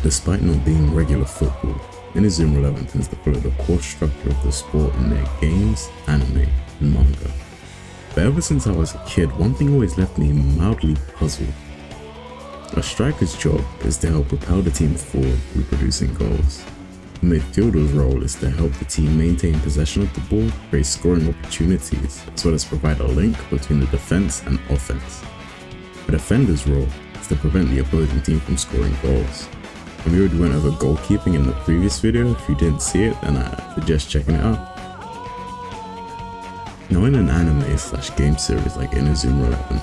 Despite not being regular football, Inazuma 11 tends to follow the core structure of the sport in their games, anime, and manga. But ever since I was a kid, one thing always left me mildly puzzled. A striker's job is to help propel the team forward through producing goals. The midfielder's role is to help the team maintain possession of the ball, create scoring opportunities, as well as provide a link between the defense and offense. The defender's role is to prevent the opposing team from scoring goals. And we already went over goalkeeping in the previous video. If you didn't see it, then I suggest checking it out. Now in an anime/game series like Inazuma 11,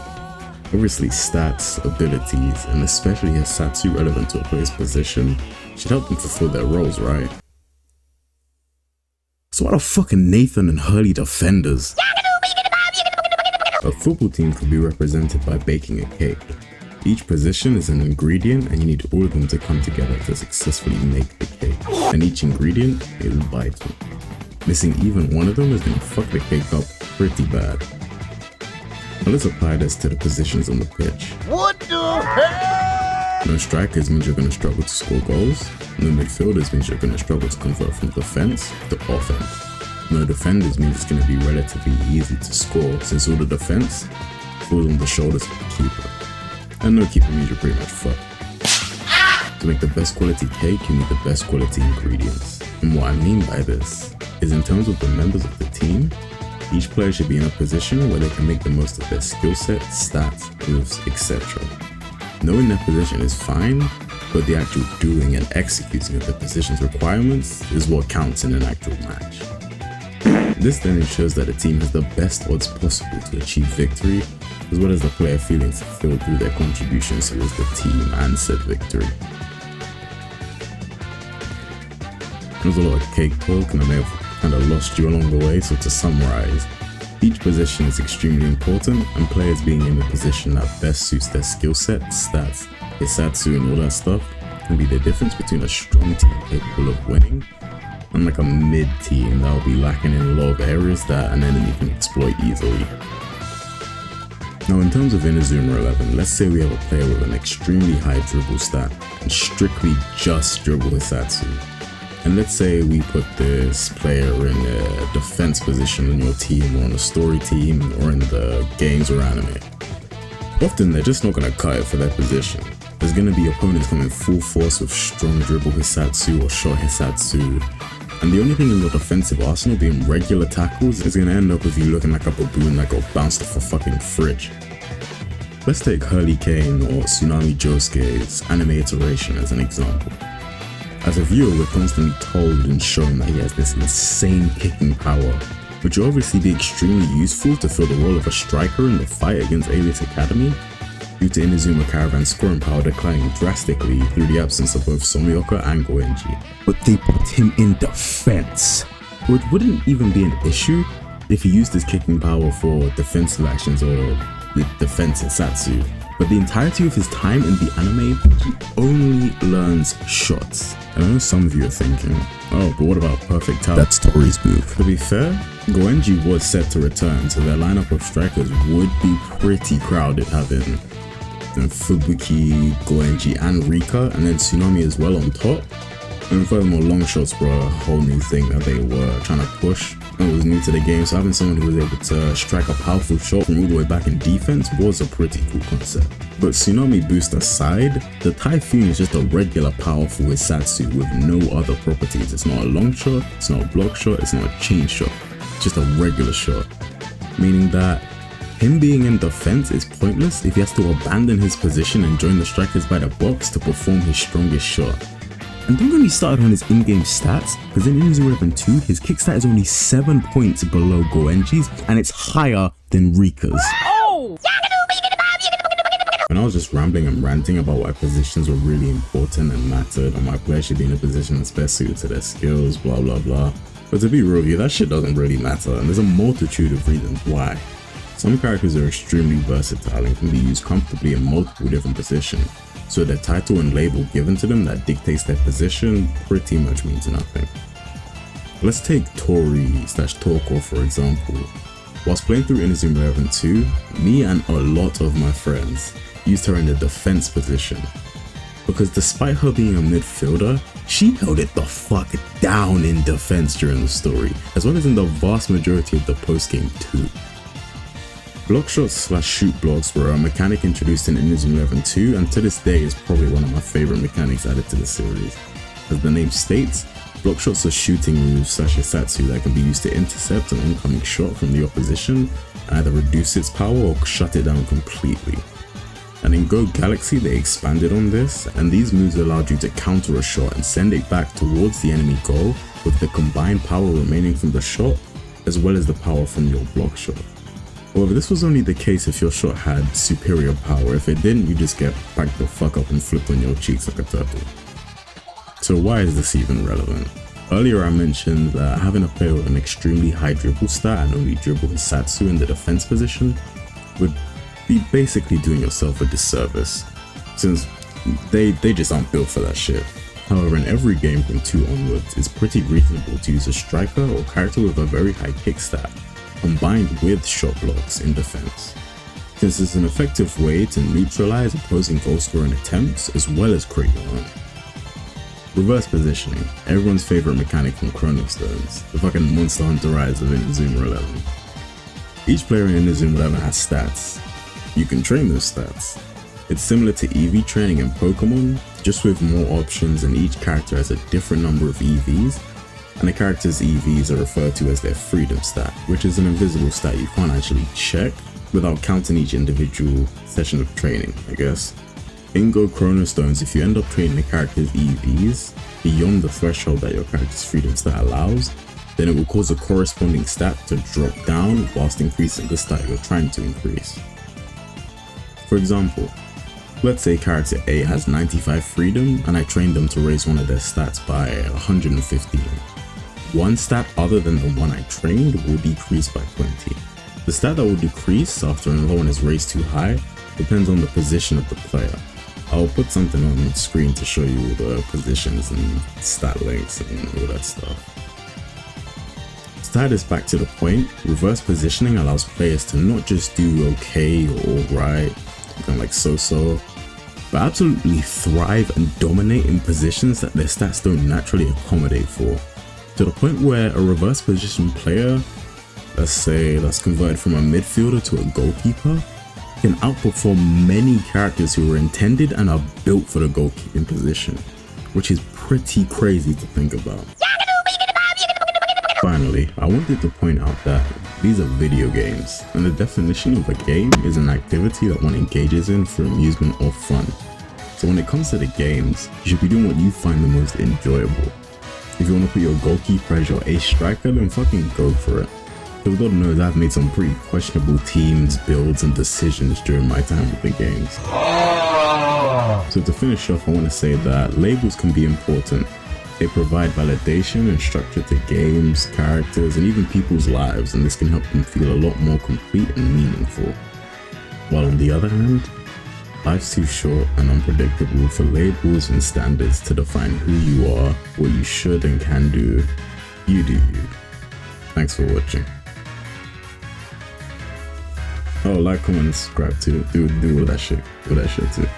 obviously stats, abilities, and especially Hisatsu relevant to a player's position should help them fulfill their roles, right? So why the fucking Nathan and Hurley defenders? A football team could be represented by baking a cake. Each position is an ingredient and you need all of them to come together to successfully make the cake. And each ingredient is vital. Missing even one of them is gonna fuck the cake up pretty bad. Now let's apply this to the positions on the pitch. What the hell? No strikers means you're gonna struggle to score goals. No midfielders means you're gonna struggle to convert from defense to offense. No defenders means it's going to be relatively easy to score since all the defense falls on the shoulders of the keeper. And no keeper means you're pretty much fucked. To make the best quality cake, you need the best quality ingredients. And what I mean by this is in terms of the members of the team, each player should be in a position where they can make the most of their skill set, stats, moves, etc. Knowing their position is fine, but the actual doing and executing of the position's requirements is what counts in an actual match. This then ensures that the team has the best odds possible to achieve victory, as well as the player feeling fulfilled through their contributions towards the team and said victory. There's a lot of cake talk and I may have kind of lost you along the way, so to summarize, each position is extremely important and players being in the position that best suits their skill set, stats, Hisatsu and all that stuff can be the difference between a strong team capable of winning and like a mid team that will be lacking in a lot of areas that an enemy can exploit easily. Now in terms of Inazuma 11, let's say we have a player with an extremely high dribble stat and strictly just dribble Hisatsu. And let's say we put this player in a defense position on your team or on a story team or in the games or anime. Often they're just not going to cut it for their position. There's going to be opponents coming full force with strong dribble Hisatsu or short Hisatsu. And the only thing in your defensive arsenal being regular tackles is going to end up with you looking like a baboon that got bounced off a fucking fridge. Let's take Hurley Kane or Tsunami Josuke's anime iteration as an example. As a viewer, we're constantly told and shown that he has this insane kicking power, which will obviously be extremely useful to fill the role of a striker in the fight against Elite Academy, due to Inazuma Caravan's scoring power declining drastically through the absence of both Somioka and Goenji. But they put him in defense, which wouldn't even be an issue if he used his kicking power for defensive actions or the defense Hisatsu. But the entirety of his time in the anime, he only learns shots. And I know some of you are thinking, oh, but what about Perfect Talent? That's Tori's move. To be fair, Goenji was set to return, so their lineup of strikers would be pretty crowded, having Fubuki, Goenji and Rika, and then Tsunami as well on top. And furthermore, long shots were a whole new thing that they were trying to push. And it was new to the game, so having someone who was able to strike a powerful shot from all the way back in defense was a pretty cool concept. But Tsunami boost aside, the Typhoon is just a regular powerful Hisatsu with no other properties. It's not a long shot, it's not a block shot, it's not a chain shot, it's just a regular shot. Meaning that him being in defense is pointless if he has to abandon his position and join the strikers by the box to perform his strongest shot. And don't get me started on his in-game stats, because in Inazuma 11 2, his kick stat is only 7 points below Goenji's, and it's higher than Rika's. Oh! When I was just rambling and ranting about why positions were really important and mattered, and why players should be in a position that's best suited to their skills, blah blah blah. But to be real with you, that shit doesn't really matter, and there's a multitude of reasons why. Some characters are extremely versatile and can be used comfortably in multiple different positions, so the title and label given to them that dictates their position pretty much means nothing. Let's take Tori/Torko for example. Whilst playing through Inazuma 11 2, me and a lot of my friends used her in the defense position. because despite her being a midfielder, she held it the fuck down in defense during the story, as well as in the vast majority of the post-game too. Block shots / shoot blocks were a mechanic introduced in Inazuma 11 2, and to this day is probably one of my favorite mechanics added to the series. As the name states, block shots are shooting moves / satsu that can be used to intercept an oncoming shot from the opposition and either reduce its power or shut it down completely. And in Go Galaxy they expanded on this, and these moves allowed you to counter a shot and send it back towards the enemy goal with the combined power remaining from the shot as well as the power from your block shot. However, this was only the case if your shot had superior power. If it didn't, you just get backed the fuck up and flipped on your cheeks like a turtle. So why is this even relevant? Earlier I mentioned that having a player with an extremely high dribble stat and only dribble his satsu in the defense position would be basically doing yourself a disservice, since they just aren't built for that shit. However, in every game from 2 onwards, it's pretty reasonable to use a striker or character with a very high kick stat, combined with shot blocks in defense, since it's an effective way to neutralize opposing goal scoring attempts as well as create your own. Reverse positioning, everyone's favorite mechanic from Chrono Stones, the fucking Monster Hunter Rise of Inazuma 11. Each player in Inazuma 11 has stats. You can train those stats. It's similar to EV training in Pokemon, just with more options, and each character has a different number of EVs, and a character's EVs are referred to as their freedom stat, which is an invisible stat you can't actually check without counting each individual session of training, I guess. In Go Chrono Stones, if you end up training a character's EVs beyond the threshold that your character's freedom stat allows, then it will cause a corresponding stat to drop down whilst increasing the stat you're trying to increase. For example, let's say character A has 95 freedom and I trained them to raise one of their stats by 115. One stat other than the one I trained will decrease by 20. The stat that will decrease after another one is raised too high depends on the position of the player. I'll put something on the screen to show you all the positions and stat links and all that stuff. To tie this back to the point, reverse positioning allows players to not just do okay or alright, kind of like so-so, but absolutely thrive and dominate in positions that their stats don't naturally accommodate for. To the point where a reverse position player, let's say that's converted from a midfielder to a goalkeeper, can outperform many characters who were intended and are built for the goalkeeping position, which is pretty crazy to think about. Finally, I wanted to point out that these are video games, and the definition of a game is an activity that one engages in for amusement or fun. So when it comes to the games, you should be doing what you find the most enjoyable. If you want to put your goalkeeper as your ace striker, then fucking go for it. Because God knows I've made some pretty questionable teams, builds, and decisions during my time with the games. So to finish off, I want to say that labels can be important. They provide validation and structure to games, characters, and even people's lives, and this can help them feel a lot more complete and meaningful. While on the other hand, life's too short and unpredictable for labels and standards to define who you are, what you should and can do. You do you. Thanks for watching. Oh, like, comment, and subscribe too. Do all that shit. Do that shit too.